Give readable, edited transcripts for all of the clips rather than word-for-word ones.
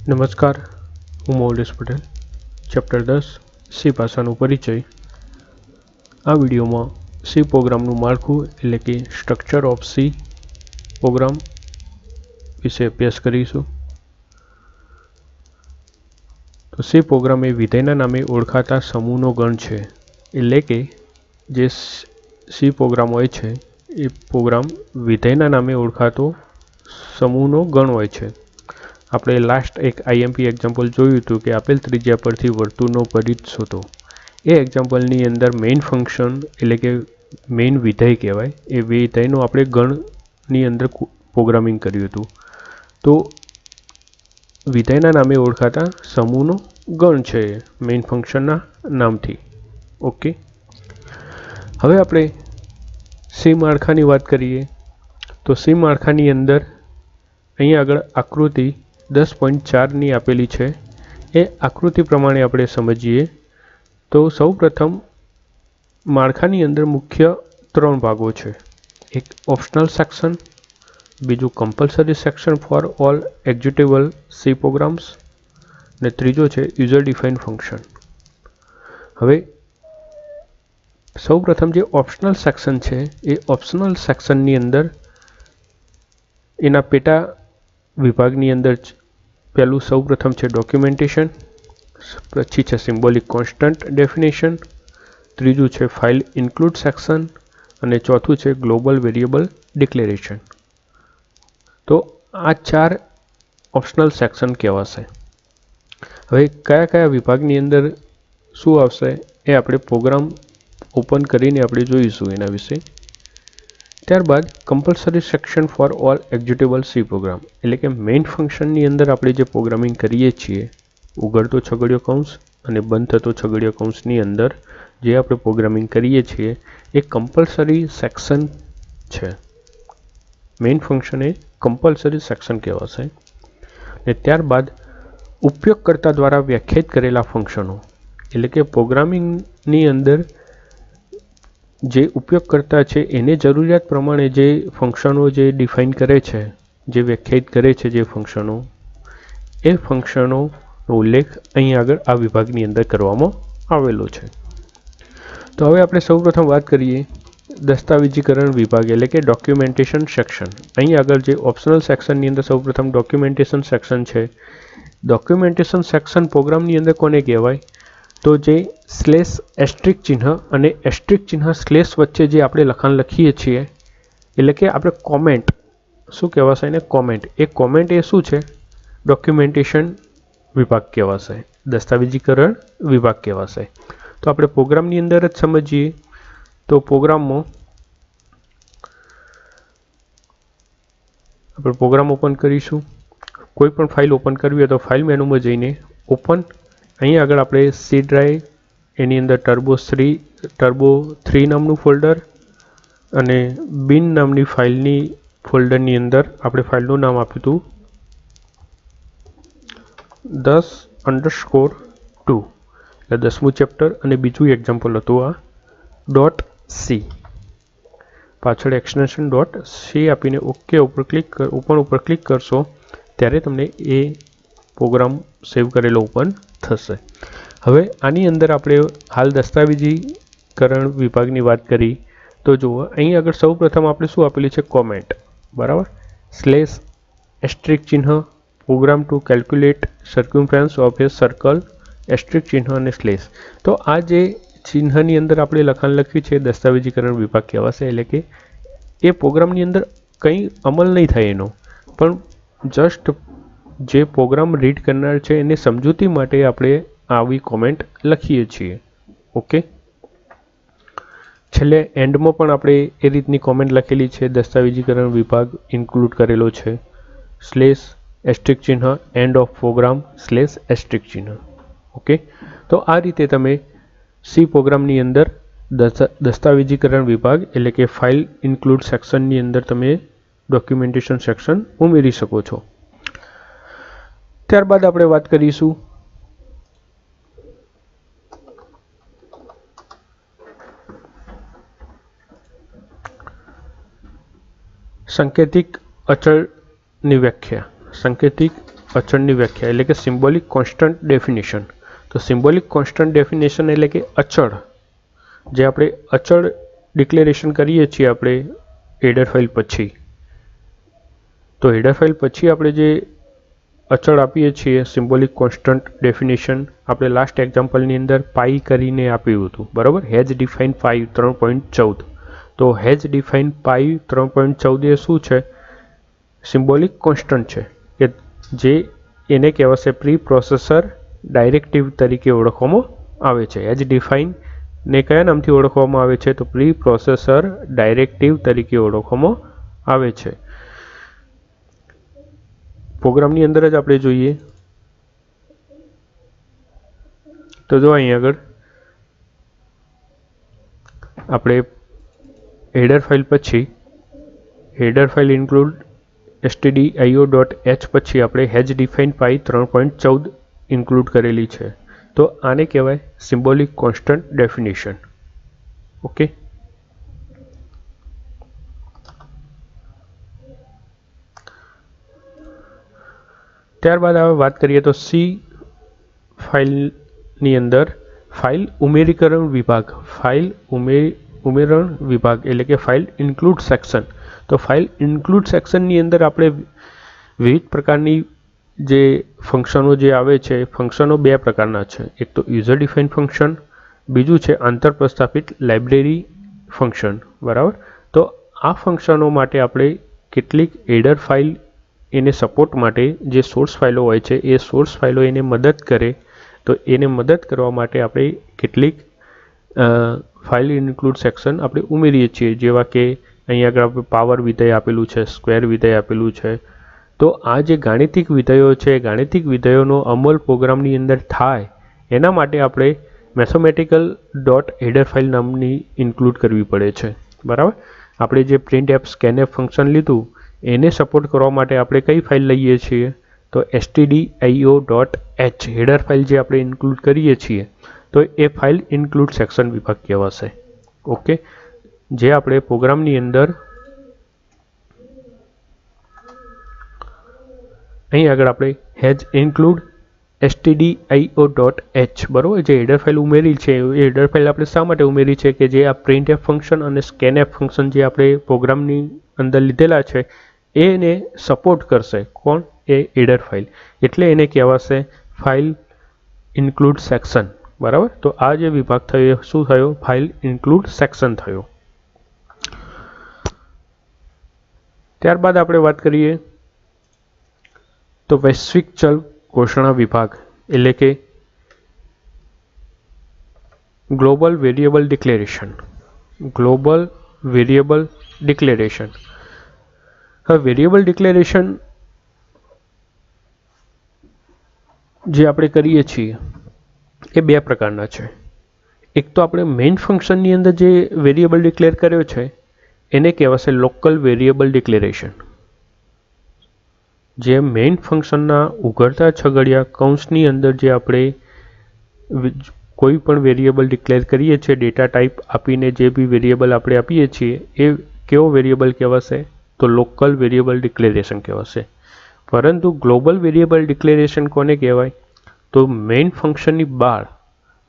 નમસ્કાર, હું મૌલેશ Patel. Chapter 10 C ભાષાનો પરિચય. આ વિડીયોમાં સી પ્રોગ્રામનું માળખું એટલે કે સ્ટ્રક્ચર ઓફ સી પ્રોગ્રામ વિશે અભ્યાસ કરીશું. તો સી પ્રોગ્રામ એ વિધેયના નામે ઓળખાતા સમૂહનો ગણ છે. એટલે કે જે સી પ્રોગ્રામ હોય છે એ પ્રોગ્રામ વિધેયના નામે ઓળખાતો સમૂહનો ગણ હોય છે. આપણે લાસ્ટ એક આઈએમપી એક્ઝામ્પલ જોયું હતું કે આપેલ ત્રિજ્યા પરથી વર્તુળનો પરિઘ શોધો. એ એક્ઝામ્પલની અંદર મેઇન ફંક્શન એટલે કે મેઇન વિધેય કહેવાય, એ વિધેયનો આપણે ગણની અંદર પ્રોગ્રામિંગ કર્યું હતું. તો વિધેયના નામે ઓળખાતા સમૂહનો ગણ છે મેઇન ફંક્શનના નામથી. ઓકે, હવે આપણે સી માળખાની વાત કરીએ તો સી માળખાની અંદર અહીં આગળ આકૃતિ 10.4ની આપેલી છે. એ આકૃતિ પ્રમાણે આપણે સમજીએ તો સૌ પ્રથમ માળખાની અંદર મુખ્ય 3 ભાગો છે. એક ઓપ્શનલ સેક્શન, બીજું compulsory section for all executable C programs, અને ત્રીજો છે યુઝર ડિફાઇન ફંક્શન. હવે સૌ પ્રથમ જે ઓપ્શનલ સેક્શન છે એ ઓપ્શનલ સેક્શનની અંદર એના પેટા વિભાગની અંદર પહેલું સૌ પ્રથમ છે ડોક્યુમેન્ટેશન, પછી છે સિમ્બોલિક કોન્સ્ટન્ટ ડેફિનેશન, ત્રીજું છે ફાઇલ ઇન્ક્લુડ સેક્શન, અને ચોથું છે ગ્લોબલ વેરિયેબલ ડિક્લેરેશન. તો આ 4 ઓપ્શનલ સેક્શન કહેવાશે. હવે કયા કયા વિભાગની અંદર શું આવશે એ આપણે પ્રોગ્રામ ઓપન કરીને આપણે જોઈશું એના વિશે. ત્યારબાદ compulsory section for all executable C program, એટલે કે મેઇન ફંક્શનની અંદર આપણે જે પ્રોગ્રામિંગ કરીએ છીએ, ઉઘડતો છગડીયો કૌંસ અને બંધ થતો છગડીયો કૌંસની અંદર જે આપણે પ્રોગ્રામિંગ કરીએ છીએ એ કમ્પલસરી સેક્શન છે. મેઇન ફંક્શન એ કમ્પલસરી સેક્શન કહેવાશે. ને ત્યારબાદ ઉપયોગકર્તા દ્વારા વ્યાખ્યાયિત કરેલા ફંક્શનો, એટલે કે પ્રોગ્રામિંગની અંદર જે ઉપયોગકર્તા છે એને જરૂરિયાત પ્રમાણે જે ફંક્શનો જે ડિફાઇન કરે છે, જે વ્યાખ્યાયિત કરે છે જે ફંક્શનો, એ ફંક્શનોનો ઉલ્લેખ અહીં આગળ આ વિભાગની અંદર કરવામાં આવેલો છે. તો હવે આપણે સૌપ્રથમ વાત કરીએ દસ્તાવેજીકરણ વિભાગ એટલે કે ડોક્યુમેન્ટેશન સેક્શન. અહીં આગળ જે ઓપ્શનલ સેક્શનની અંદર સૌપ્રથમ ડોક્યુમેન્ટેશન સેક્શન છે. ડોક્યુમેન્ટેશન સેક્શન પ્રોગ્રામની અંદર કોને કહેવાય? તો જે સ્લેશ એસ્ટ્રિક ચિહ્ન અને એસ્ટ્રિક ચિહ્ન સ્લેશ વચ્ચે જે આપણે લખાણ લખીએ છીએ, એટલે કે આપણે કોમેન્ટ શું કહેવાશે એને? કોમેન્ટ. એ કોમેન્ટ એ શું છે? ડોક્યુમેન્ટેશન વિભાગ કહેવાશે, દસ્તાવેજીકરણ વિભાગ કહેવાશે. તો આપણે પ્રોગ્રામની અંદર જ સમજીએ તો પ્રોગ્રામમાં આપણે પ્રોગ્રામ ઓપન કરીશું. કોઈ પણ ફાઇલ ઓપન કરવી હોય તો ફાઇલ મેનુમાં જઈને ઓપન, અહીં આગળ આપણે સી ડ્રાઈવ, એની અંદર ટર્બો 3 નામનું ફોલ્ડર અને બિન નામની ફાઇલની ફોલ્ડરની અંદર આપણે ફાઇલનું નામ આપ્યું હતું 10_2, એટલે 10મું ચેપ્ટર, અને બીજું એક્ઝામ્પલ હતું આ .c. પાછળ એક્સટેન્શન .c આપીને ઓકે ઉપર ક્લિક કરશો ત્યારે તમને એ પ્રોગ્રામ સેવ કરેલો ઓપન થશે. હવે આની અંદર આપણે હાલ દસ્તાવેજીકરણ વિભાગની વાત કરી તો જુઓ, અહીં આગળ સૌ પ્રથમ આપણે શું આપેલું છે? કોમેન્ટ. બરાબર. સ્લેશ એસ્ટ્રિક ચિહ્ન, program to calculate circumference of a circle, asterisk ચિહ્ન અને સ્લેશ. તો આ જે ચિહ્નની અંદર આપણે લખાણ લખ્યું છે દસ્તાવેજીકરણ વિભાગ કહેવાશે. એટલે કે એ પ્રોગ્રામની અંદર કંઈ અમલ નહીં થાય એનો, પણ જસ્ટ જે પ્રોગ્રામ રીડ કરનાર છે એને સમજૂતી માટે આપણે આવી કોમેન્ટ લખીએ છીએ. ઓકે, છેલ્લે એન્ડમાં પણ આપણે એ રીતની કોમેન્ટ લખેલી છે. દસ્તાવેજીકરણ વિભાગ ઇન્ક્લુડ કરેલો છે સ્લેશ એસ્ટ્રિક ચિહ્ન end of program slash asterisk ચિહ્ન. ઓકે, તો આ રીતે તમે સી પ્રોગ્રામની અંદર દસ્તાવેજીકરણ વિભાગ એટલે કે ફાઇલ ઇન્ક્લુડ સેક્શનની અંદર તમે ડોક્યુમેન્ટેશન સેક્શન ઉમેરી શકો છો. ત્યારબાદ આપણે વાત કરીશું સંકેતિક અચળની વ્યાખ્યા. સંકેતિક અચળની વ્યાખ્યા એટલે કે સિમ્બોલિક કોન્સ્ટન્ટ ડેફિનેશન. તો સિમ્બોલિક કોન્સ્ટન્ટ ડેફિનેશન એટલે કે અચળ, જે આપણે અચળ ડિક્લેરેશન કરીએ છીએ આપણે હેડર ફાઇલ પછી. તો હેડર ફાઇલ પછી આપણે જે અચળ આપીએ છીએ સિમ્બોલિક કોન્સ્ટન્ટ ડેફિનેશન આપણે લાસ્ટ એક્ઝામ્પલની અંદર પાઈ કરીને આપ્યું હતું, બરાબર. હેઝ ડિફાઇન પાઈ 3.14. તો હેઝ ડિફાઇન પાઈ 3.14 એ શું છે? સિમ્બોલિક કોન્સ્ટન્ટ છે કે જે એને કહેવાશે પ્રી પ્રોસેસર ડાયરેક્ટિવ તરીકે ઓળખવામાં આવે છે. હેઝ ડિફાઇન ને કયા નામથી ઓળખવામાં આવે છે? તો પ્રી પ્રોસેસર ડાયરેક્ટિવ તરીકે ઓળખવામાં આવે છે. પ્રોગ્રામની અંદર જ આપણે જોઈએ તો જો અહીં આગળ આપણે હેડર ફાઇલ પછી હેડર ફાઇલ ઇન્ક્લુડ stdio.h પછી આપણે હેઝ ડિફાઇન પાઈ 3.14 ઇન્ક્લુડ કરેલી છે. તો આને કહેવાય સિમ્બોલિક કોન્સ્ટન્ટ ડેફિનેશન. ઓકે. ત્યારબાદ હવે વાત કરીએ તો સી ફાઇલની અંદર ફાઇલ ઉમેરીકરણ વિભાગ, ફાઇલ ઉમેરણ વિભાગ એટલે કે ફાઇલ ઇન્ક્લુડ સેક્શન. તો ફાઇલ ઇન્ક્લુડ સેક્શનની અંદર આપણે વિવિધ પ્રકારની જે ફંક્શનો જે આવે છે, ફંક્શનો બે પ્રકારના છે. એક તો યુઝર ડિફાઇન ફંક્શન, બીજું છે આંતર પ્રસ્થાપિત લાઇબ્રેરી ફંક્શન, બરાબર. તો આ ફંક્શનો માટે આપણે કેટલીક હેડર ફાઇલ એને સપોર્ટ માટે જે સોર્સ ફાઇલો હોય છે એ સોર્સ ફાઇલો એને મદદ કરે. તો એને મદદ કરવા માટે આપણે કેટલીક ફાઇલ ઇન્ક્લુડ સેક્શન આપણે ઉમેરીએ છીએ, જેવા કે અહીં આગળ આપણે પાવર વિધેય આપેલું છે, સ્ક્વેર વિધેય આપેલું છે. તો આ જે ગાણિતિક વિધેયો છે, ગાણિતિક વિધેયોનો અમલ પ્રોગ્રામની અંદર થાય એના માટે આપણે મેથેમેટિકલ ડોટ હેડર ફાઇલ નામની ઇન્ક્લુડ કરવી પડે છે, બરાબર. આપણે જે પ્રિન્ટ એફ સ્કેનએફ ફંક્શન લીધું એને સપોર્ટ કરવા માટે આપણે કઈ ફાઇલ લઈએ છીએ? તો stdio.h હેડર ફાઇલ જે આપણે ઇન્ક્લુડ કરીએ છીએ તો એ ફાઇલ ઇન્ક્લુડ સેક્શન વિભાગ કહેવાશે. ઓકે. જે આપણે પ્રોગ્રામની અંદર અહીં આગળ આપણે હેઝ ઇન્ક્લુડ stdio.h, બરોબર, જે હેડર ફાઇલ ઉમેરી છે એ હેડર ફાઇલ આપણે શા માટે ઉમેરી છે? કે જે આ પ્રિન્ટ એફ ફંક્શન અને સ્કેનએફ ફંક્શન જે આપણે પ્રોગ્રામની અંદર લીધેલા છે એને સપોર્ટ કરશે. કોણ? એ હેડર ફાઇલ. એટલે એને કહેવાશે ફાઇલ ઇન્ક્લુડ સેક્શન, બરાબર. તો આ જે વિભાગ થયો શું થયો? ફાઇલ ઇન્ક્લુડ સેક્શન થયો. ત્યારબાદ આપણે વાત કરીએ તો વૈશ્વિક ચલ ઘોષણા વિભાગ એટલે કે global variable declaration. Global variable declaration. હવે વેરિયેબલ ડિક્લેરેશન જે આપણે કરીએ છીએ એ બે પ્રકારના છે. એક તો આપણે મેઇન ફંક્શનની અંદર જે વેરિયેબલ ડિક્લેર કર્યો છે એને કહેવાશે લોકલ વેરિયેબલ ડિક્લેરેશન. જે મેઇન ફંક્શનના ઉઘડતા છગડિયા કૌંસની અંદર જે આપણે કોઈ પણ વેરિયેબલ ડિક્લેર કરીએ છીએ, ડેટા ટાઈપ આપીને જે બી વેરિયેબલ આપણે આપીએ છીએ એ કેવો વેરિયેબલ કહેવાશે? તો લોકલ વેરિયેબલ ડિક્લેરેશન કહેવાશે. પરંતુ ગ્લોબલ વેરિયેબલ ડિક્લેરેશન કોને કહેવાય? તો મેઇન ફંક્શનની બહાર,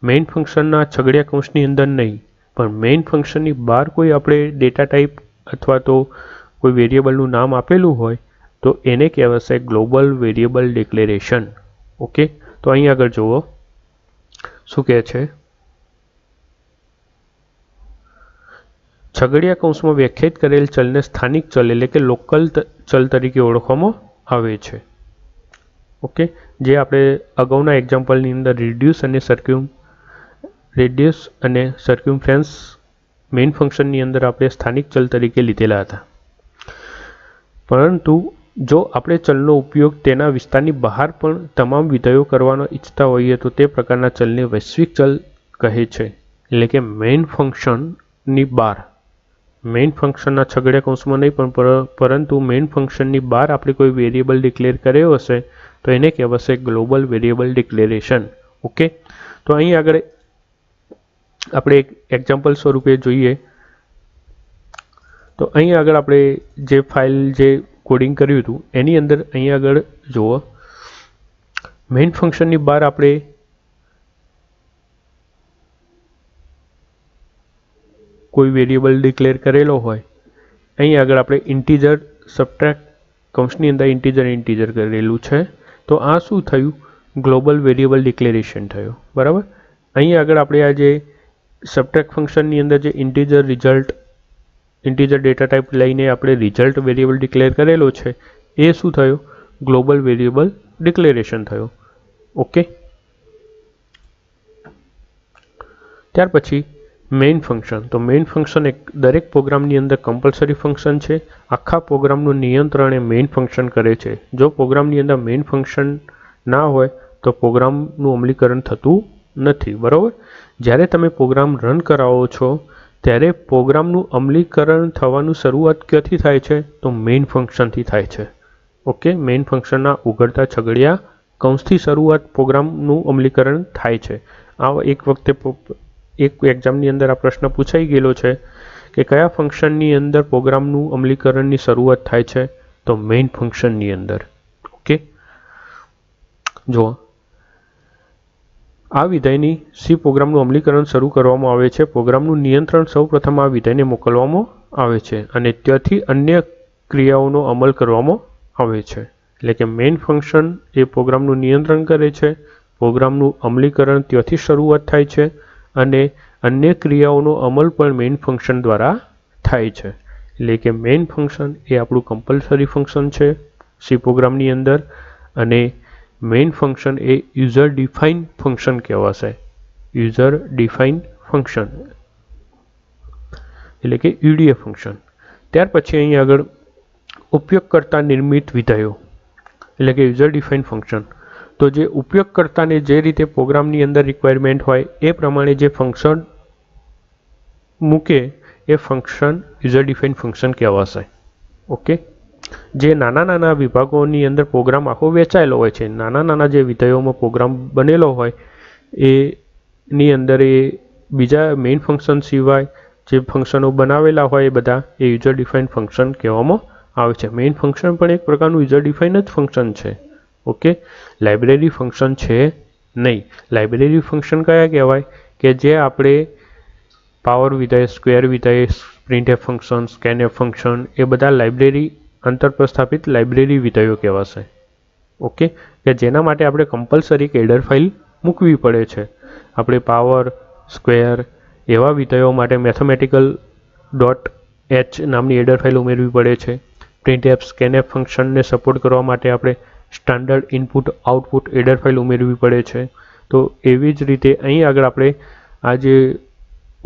મેઇન ફંક્શનના છગડિયા કૌંસની અંદર નહીં, પણ મેઇન ફંક્શનની બહાર કોઈ આપણે ડેટા ટાઈપ અથવા તો કોઈ વેરિયેબલનું નામ આપેલું હોય તો એને કહેવાશે ગ્લોબલ વેરિયેબલ ડિક્લેરેશન. ઓકે. તો અહીં આગળ જુઓ શું કહે છે? છગડિયા કૌંસમાં વ્યાખ્યાયિત કરેલ ચલને સ્થાનિક ચલ એટલે કે લોકલ ચલ તરીકે ઓળખવામાં આવે છે. ઓકે. જે આપણે અગાઉના એક્ઝામ્પલની અંદર રેડિયસ અને સર્ક્યુમફરન્સ મેઇન ફંક્શનની અંદર આપણે સ્થાનિક ચલ તરીકે લીધેલા હતા. પરંતુ જો આપણે ચલનો ઉપયોગ તેના વિસ્તારની બહાર પણ તમામ વિધેયો કરવાનો ઈચ્છતા હોઈએ તો તે પ્રકારના ચલને વૈશ્વિક ચલ કહે છે. એટલે કે મેઇન ફંક્શનની બહાર, મેઇન ફંક્શનના છગડિયા કૌંસમાં નહીં પણ પરંતુ મેઇન ફંક્શનની બહાર આપણે કોઈ વેરિયેબલ ડિક્લેર કર્યો હશે તો એને કહેવાશે ગ્લોબલ વેરિયેબલ ડિક્લેરેશન. ઓકે. તો અહીં આગળ આપણે એક એક્ઝામ્પલ સ્વરૂપે જોઈએ તો અહીં આગળ આપણે જે ફાઇલ જે કોડિંગ કર્યું હતું એની અંદર અહીં આગળ જુઓ મેઇન ફંક્શનની બહાર આપણે કોઈ વેરિયેબલ ડિક્લેર કરેલો હોય, અહીં આગળ આપણે ઇન્ટીજર સબટ્રેક્ટ કૌંસની અંદર ઇન્ટીજર કરેલું છે, તો આ શું થયું? ગ્લોબલ વેરિયેબલ ડિક્લેરેશન થયું, બરાબર. અહીં આગળ આપણે આ જે સબટ્રેક્ટ ફંક્શનની અંદર જે ઇન્ટીજર ડેટા ટાઈપ લઈને આપણે રિઝલ્ટ વેરિયેબલ ડિક્લેર કરેલો છે, એ શું થયું? ગ્લોબલ વેરિયેબલ ડિક્લેરેશન થયું. ઓકે. ત્યાર પછી મેઇન ફંક્શન. તો મેઇન ફંક્શન એક દરેક પ્રોગ્રામની અંદર કમ્પલસરી ફંક્શન છે. આખા પ્રોગ્રામનું નિયંત્રણ એ મેઇન ફંક્શન કરે છે. જો પ્રોગ્રામની અંદર મેઇન ફંક્શન ના હોય તો પ્રોગ્રામનું અમલીકરણ થતું નથી, બરાબર. જ્યારે તમે પ્રોગ્રામ રન કરાવો છો ત્યારે પ્રોગ્રામનું અમલીકરણ થવાનું શરૂઆત ક્યાંથી થાય છે? તો મેઇન ફંક્શનથી થાય છે. ઓકે. મેઇન ફંક્શનના ઉઘડતા છગડિયા કૌંસથી શરૂઆત પ્રોગ્રામનું અમલીકરણ થાય છે. આ એક વખતે એક એક્ઝામની અંદર આ પ્રશ્ન પૂછાઈ ગયેલો છે કે કયા ફંક્શનની અંદર પ્રોગ્રામનું અમલીકરણની શરૂઆત થાય છે? તો મેઇન ફંક્શનની અંદર. ઓકે. જો આ વિધેયની સી પ્રોગ્રામનું અમલીકરણ શરૂ કરવામાં આવે છે. પ્રોગ્રામનું નિયંત્રણ સૌપ્રથમ આ વિધેયને મોકલવામાં આવે છે અને ત્યાંથી અન્ય ક્રિયાઓનો અમલ કરવામાં આવે છે. એટલે કે મેઇન ફંક્શન એ પ્રોગ્રામનું નિયંત્રણ કરે છે, પ્રોગ્રામનું અમલીકરણ ત્યાંથી શરૂઆત થાય છે અને અન્ય ક્રિયાઓનો અમલ પણ મેઇન ફંક્શન દ્વારા થાય છે. એટલે કે મેઇન ફંક્શન એ આપણું કમ્પલસરી ફંક્શન છે સી પ્રોગ્રામની અંદર અને મેઇન ફંક્શન એ યુઝર ડિફાઇન ફંક્શન કહેવાશે. યુઝર ડિફાઇન ફંક્શન એટલે કે યુડીએફ ફંક્શન. ત્યાર પછી અહીં આગળ ઉપયોગકર્તા નિર્મિત વિધેયો એટલે કે યુઝર ડિફાઇન ફંક્શન. તો જે ઉપયોગકર્તાને જે રીતે પ્રોગ્રામની અંદર રિક્વાયરમેન્ટ હોય એ પ્રમાણે જે ફંક્શન મૂકે એ ફંક્શન યુઝર ડિફાઇન ફંક્શન કહેવાશે. ઓકે. જે નાના વિભાગોની અંદર પ્રોગ્રામ આખો વેચાયેલો હોય છે, નાના જે વિધેયોમાં પ્રોગ્રામ બનેલો હોય એની અંદર એ બીજા મેઇન ફંક્શન સિવાય જે ફંક્શનો બનાવેલા હોય એ બધા એ યુઝર ડિફાઇન ફંક્શન કહેવામાં આવે છે. મેઇન ફંક્શન પણ એક પ્રકારનું યુઝર ડિફાઇન જ ફંક્શન છે. ઓકે. લાઇબ્રેરી ફંક્શન છે નહીં. લાઇબ્રેરી ફંક્શન કયા કહેવાય? કે જે આપણે પાવર વિધેય, સ્ક્વેર વિધેય, પ્રિન્ટએફ ફંક્શન, સ્કેનએફ ફંક્શન એ બધા લાઇબ્રેરી અંતરપ્રસ્થાપિત લાઇબ્રેરી વિધેયો કહેવાશે. ઓકે. કે જેના માટે આપણે કમ્પલસરી એડર ફાઇલ મૂકવી પડે છે. આપણે પાવર, સ્ક્વેર એવા વિધેયો માટે મેથેમેટિકલ .h નામની એડર ફાઇલ ઉમેરવી પડે છે. પ્રિન્ટએફ, સ્કેનએફ ફંક્શનને સપોર્ટ કરવા માટે આપણે standard input output adder file ઉમેરવી પડે છે. તો એવી જ રીતે અહીં આગળ આપણે આ જે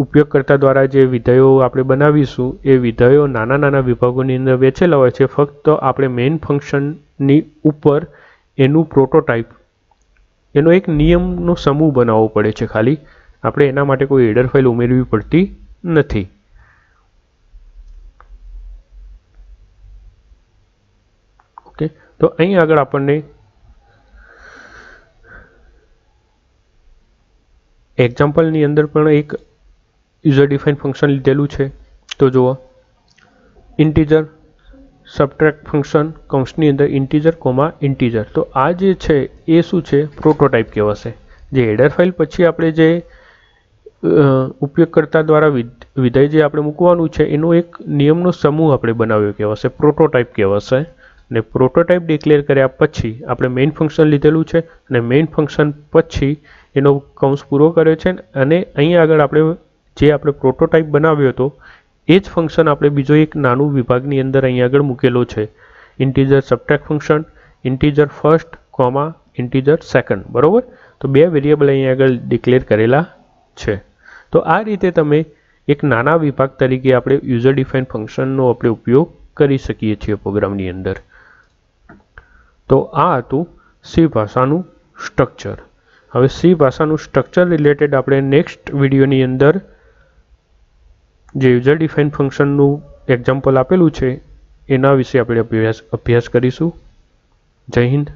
ઉપયોગકર્તા દ્વારા જે વિધેયો આપણે બનાવીશું એ વિધેયો નાના વિભાગોની અંદર વેચેલા હોય છે. ફક્ત આપણે મેઇન ફંક્શનની ઉપર એનું પ્રોટોટાઇપ, એનો એક નિયમનો સમૂહ બનાવવો પડે છે. ખાલી આપણે એના માટે કોઈ એડર ફાઇલ ઉમેરવી પડતી નથી. ઓકે. તો અહીં આગળ આપણને એક્ઝામ્પલની અંદર પણ એક યુઝર ડિફાઇન ફંક્શન લીધેલું છે. તો જુઓ, ઇન્ટીજર સબટ્રેક્ટ ફંક્શન કૌંસની અંદર ઇન્ટીજર કોમા ઇન્ટીજર. તો આ જે છે એ શું છે? પ્રોટોટાઇપ કહેવાશે. જે એડર ફાઇલ પછી આપણે જે ઉપયોગકર્તા દ્વારા વિધેય જે આપણે મૂકવાનું છે એનો એક નિયમનો સમૂહ આપણે બનાવ્યો કહેવાશે, પ્રોટોટાઇપ કહેવાશે. અને પ્રોટોટાઇપ ડિક્લેર કર્યા પછી આપણે મેઇન ફંક્શન લીધેલું છે અને મેઇન ફંક્શન પછી એનો કૌંસ પૂરો કર્યો છે અને અહીં આગળ આપણે જે આપણે પ્રોટોટાઇપ બનાવ્યો હતો એ જ ફંક્શન આપણે બીજો એક નાનું વિભાગની અંદર અહીં આગળ મૂકેલો છે. Integer subtract function, integer first comma integer second. બરાબર. તો બે વેરિયેબલ અહીં આગળ ડિક્લેર કરેલા છે. તો આ રીતે તમે એક નાના વિભાગ તરીકે આપણે યુઝર ડિફાઇન ફંક્શનનો આપણે ઉપયોગ કરી શકીએ છીએ પ્રોગ્રામની અંદર. તો આ હતું સી ભાષાનું સ્ટ્રક્ચર. હવે સી ભાષાનું સ્ટ્રક્ચર રિલેટેડ આપણે નેક્સ્ટ વિડીયોની અંદર જે યુઝર ડિફાઇન ફંક્શનનું એક્ઝામ્પલ આપેલું છે એના વિશે આપણે અભ્યાસ કરીશું. જય હિન્દ.